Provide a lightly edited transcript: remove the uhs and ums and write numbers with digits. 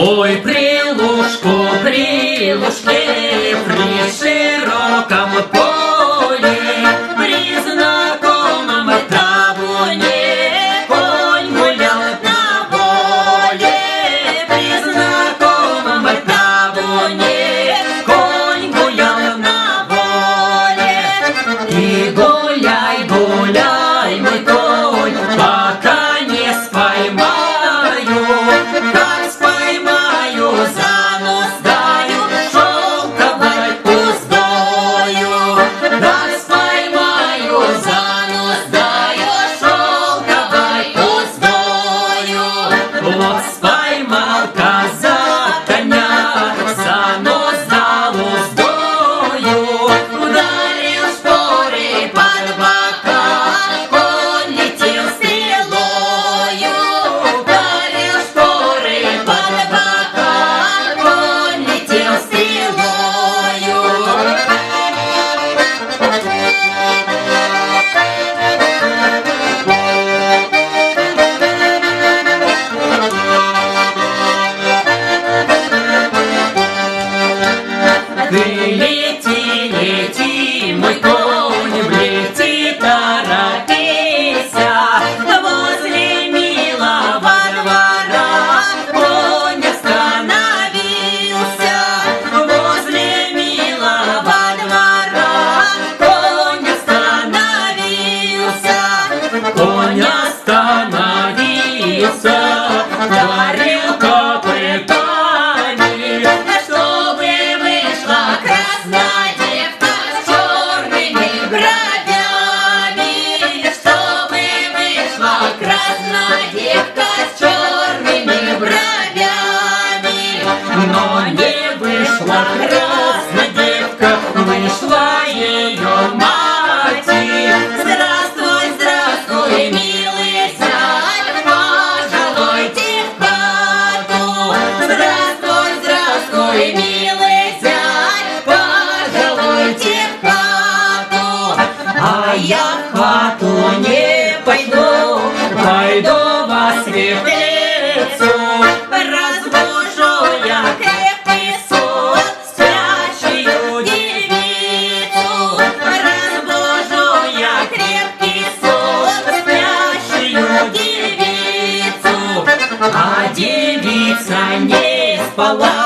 Ой, при лужке, при широком поле, при знакомом табуне, конь гулял на воле. При знакомом табуне, конь гулял на воле. И гуляй, гуляй, мой конь, пока не споймаю. Как споймаю, за нос даю шелковой уздою. Как споймаю, за нос даю шелковой уздою. Вот споймал казак коня, за нос дал уздою. Ударил шпоры под бока, конь летел стрелою. Ударил шпоры под бока, конь летел стрелою. Ты лети, лети, мой конь, лети, торопися. Возле милого двора конь остановился. Возле милого двора конь остановился. Конь остановился, ударил копытами, чтобы вышла красная девка с черными бровями. Чтобы вышла красная девка с черными бровями. Но не вышла красная девка, вышла ее мать. Здравствуй, здравствуй, милый зять, пожалуйте в хату. Здравствуй, здравствуй, милый зять, пожалуйте в хату. А я в хату не пойду, пойду во светлицу. Разбужу я крепкий сон, спящую девицу. Разбужу я крепкий сон, спящую девицу. А девица не спала.